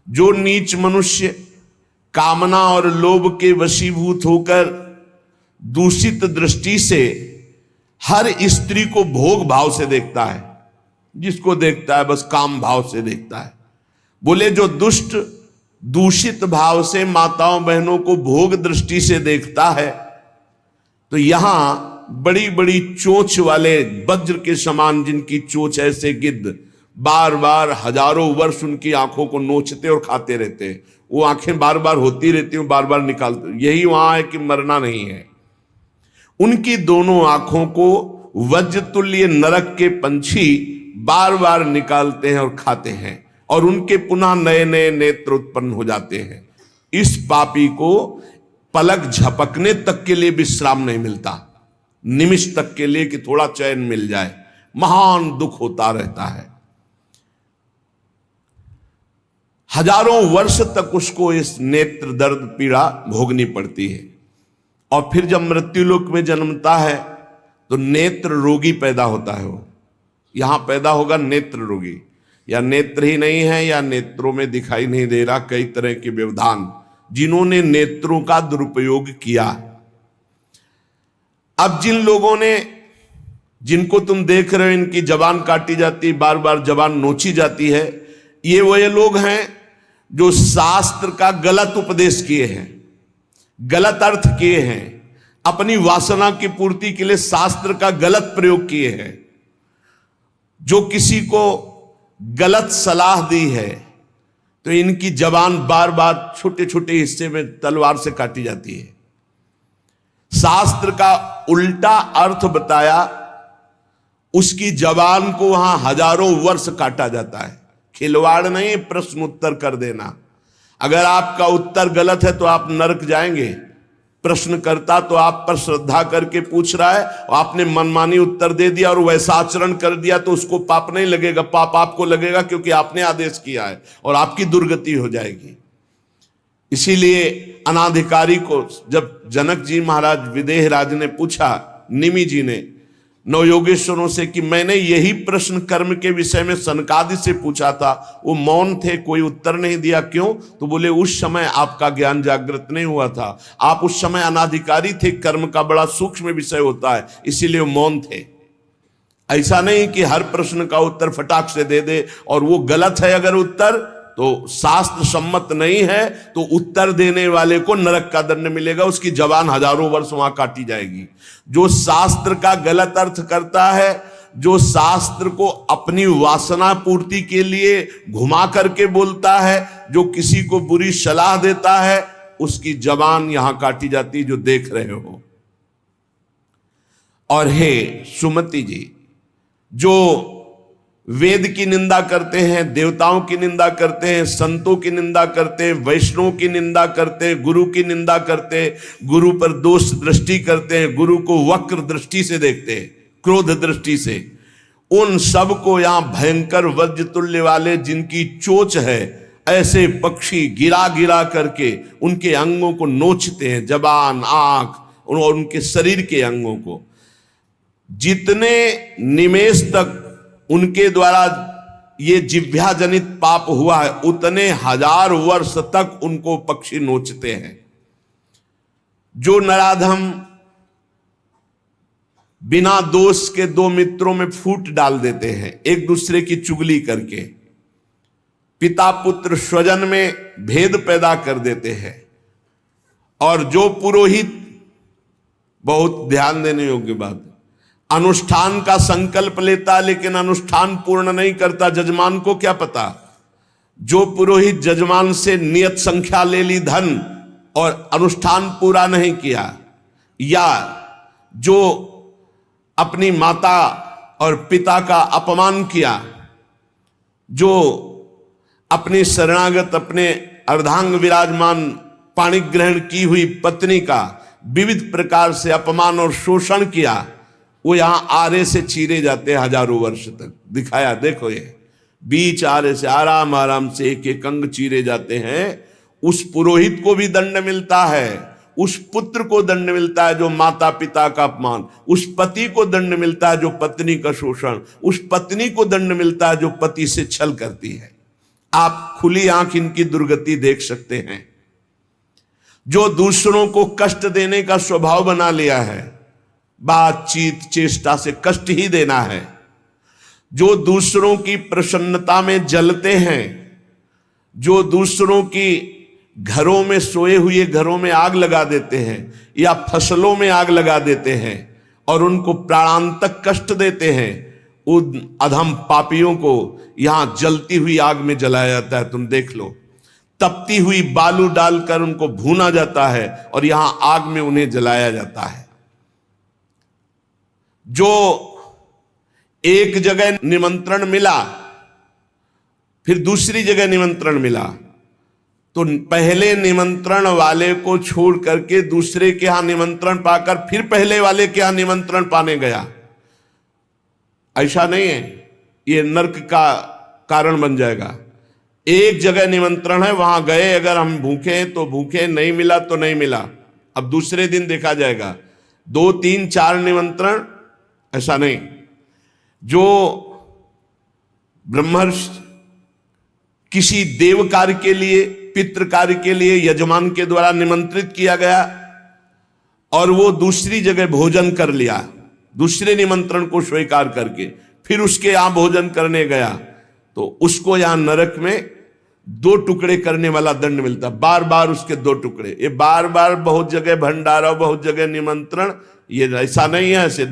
जो नीच मनुष्य कामना और लोभ के वशीभूत होकर दूषित दृष्टि से हर स्त्री को भोग भाव से देखता है, जिसको देखता है बस काम भाव से देखता है। बोले जो दुष्ट दूषित भाव से माताओं बहनों को भोग दृष्टि से देखता है, तो यहां बड़ी बड़ी चोंच वाले वज्र के समान जिनकी चोंच ऐसे गिद्ध बार बार हजारों वर्ष उनकी आंखों को नोचते और खाते रहते हैं। वो आंखें बार बार होती रहती हैं, बार बार निकालते, यही वहां है कि मरना नहीं है। उनकी दोनों आंखों को वज्र तुल्य नरक के पंछी बार बार निकालते हैं और खाते हैं, और उनके पुनः नए नए नेत्र उत्पन्न हो जाते हैं। इस पापी को पलक झपकने तक के लिए विश्राम नहीं मिलता, निमिष तक के लिए कि थोड़ा चैन मिल जाए, महान दुख होता रहता है। हजारों वर्ष तक उसको इस नेत्र दर्द पीड़ा भोगनी पड़ती है। और फिर जब मृत्युलोक में जन्मता है तो नेत्र रोगी पैदा होता है। वो यहां पैदा होगा नेत्र रोगी, या नेत्र ही नहीं है या नेत्रों में दिखाई नहीं दे रहा, कई तरह के व्यवधान जिन्होंने नेत्रों का दुरुपयोग किया। अब जिन लोगों ने, जिनको तुम देख रहे हो इनकी जबान काटी जाती, बार बार जबान नोची जाती है, ये वही लोग हैं जो शास्त्र का गलत उपदेश किए हैं, गलत अर्थ किए हैं, अपनी वासना की पूर्ति के लिए शास्त्र का गलत प्रयोग किए हैं, जो किसी को गलत सलाह दी है तो इनकी जबान बार बार छोटे छोटे हिस्से में तलवार से काटी जाती है। शास्त्र का उल्टा अर्थ बताया, उसकी जबान को वहां हजारों वर्ष काटा जाता है। खिलवाड़ नहीं, प्रश्न उत्तर कर देना। अगर आपका उत्तर गलत है तो आप नरक जाएंगे। प्रश्न करता तो आप पर श्रद्धा करके पूछ रहा है और आपने मनमानी उत्तर दे दिया और वैसा आचरण कर दिया तो उसको पाप नहीं लगेगा, पाप आपको लगेगा क्योंकि आपने आदेश किया है और आपकी दुर्गति हो जाएगी। इसीलिए अनाधिकारी को जब जनक जी महाराज विदेह राज ने पूछा, निमि जी ने नवयोगेश्वरों से कि मैंने यही प्रश्न कर्म के विषय में सनकादि से पूछा था, वो मौन थे, कोई उत्तर नहीं दिया, क्यों? तो बोले उस समय आपका ज्ञान जागृत नहीं हुआ था, आप उस समय अनाधिकारी थे, कर्म का बड़ा सूक्ष्म विषय होता है, इसीलिए वो मौन थे। ऐसा नहीं कि हर प्रश्न का उत्तर फटाक से दे दे, और वो गलत है अगर उत्तर तो शास्त्र सम्मत नहीं है तो उत्तर देने वाले को नरक का दंड मिलेगा, उसकी जबान हजारों वर्ष वहां काटी जाएगी। जो शास्त्र का गलत अर्थ करता है, जो शास्त्र को अपनी वासना पूर्ति के लिए घुमा करके बोलता है, जो किसी को बुरी सलाह देता है, उसकी जबान यहां काटी जाती है, जो देख रहे हो। और हे सुमति जी, जो वेद की निंदा करते हैं, देवताओं की निंदा करते हैं, संतों की निंदा करते हैं, वैष्णव की निंदा करते हैं, गुरु की निंदा करते हैं, गुरु पर दोष दृष्टि करते हैं, गुरु को वक्र दृष्टि से देखते हैं, क्रोध दृष्टि से, उन सब को यहां भयंकर वज्र तुल्य वाले जिनकी चोंच है, ऐसे पक्षी गिरा गिरा करके उनके अंगों को नोचते हैं, जबान, आंख और उनके शरीर के अंगों को। जितने निमेष तक उनके द्वारा ये जिह्वा जनित पाप हुआ है, उतने हजार वर्ष तक उनको पक्षी नोचते हैं। जो नराधम बिना दोष के दो मित्रों में फूट डाल देते हैं, एक दूसरे की चुगली करके, पिता पुत्र स्वजन में भेद पैदा कर देते हैं, और जो पुरोहित, बहुत ध्यान देने योग्य बात, अनुष्ठान का संकल्प लेता लेकिन अनुष्ठान पूर्ण नहीं करता, जजमान को क्या पता। जो पुरोहित जजमान से नियत संख्या ले ली धन और अनुष्ठान पूरा नहीं किया, या जो अपनी माता और पिता का अपमान किया, जो अपनी शरणागत अपने अर्धांग विराजमान पाणिग्रहण की हुई पत्नी का विविध प्रकार से अपमान और शोषण किया, वो यहां आरे से चीरे जाते हैं हजारों वर्ष तक। दिखाया, देखो ये बीच आरे से आराम आराम से एक एक अंग चीरे जाते हैं। उस पुरोहित को भी दंड मिलता है, उस पुत्र को दंड मिलता है जो माता पिता का अपमान, उस पति को दंड मिलता है जो पत्नी का शोषण, उस पत्नी को दंड मिलता है जो पति से छल करती है। आप खुली आंख इनकी दुर्गति देख सकते हैं। जो दूसरों को कष्ट देने का स्वभाव बना लिया है, बातचीत चेष्टा से कष्ट ही देना है। जो दूसरों की प्रसन्नता में जलते हैं, जो दूसरों की घरों में सोए हुए घरों में आग लगा देते हैं या फसलों में आग लगा देते हैं और उनको प्राणांतक कष्ट देते हैं, उन अधम पापियों को यहां जलती हुई आग में जलाया जाता है। तुम देख लो, तपती हुई बालू डालकर उनको भूना जाता है और यहां आग में उन्हें जलाया जाता है। जो एक जगह निमंत्रण मिला, फिर दूसरी जगह निमंत्रण मिला, तो पहले निमंत्रण वाले को छोड़ करके दूसरे के यहां निमंत्रण पाकर फिर पहले वाले के यहां निमंत्रण पाने गया। ऐसा नहीं है, यह नरक का कारण बन जाएगा। एक जगह निमंत्रण है, वहां गए, अगर हम भूखे हैं तो भूखे, नहीं मिला तो नहीं मिला, अब दूसरे दिन देखा जाएगा। 2, 3, 4 निमंत्रण, ऐसा नहीं। जो ब्रह्मर्षि किसी देव कार्य के लिए, पितृ कार्य के लिए यजमान के द्वारा निमंत्रित किया गया और वो दूसरी जगह भोजन कर लिया, दूसरे निमंत्रण को स्वीकार करके फिर उसके यहां भोजन करने गया, तो उसको यहां नरक में 2 टुकड़े करने वाला दंड मिलता। बार बार उसके 2 टुकड़े। ये बार बार बहुत जगह भंडारा, बहुत जगह निमंत्रण, ये ऐसा नहीं है। ऐसे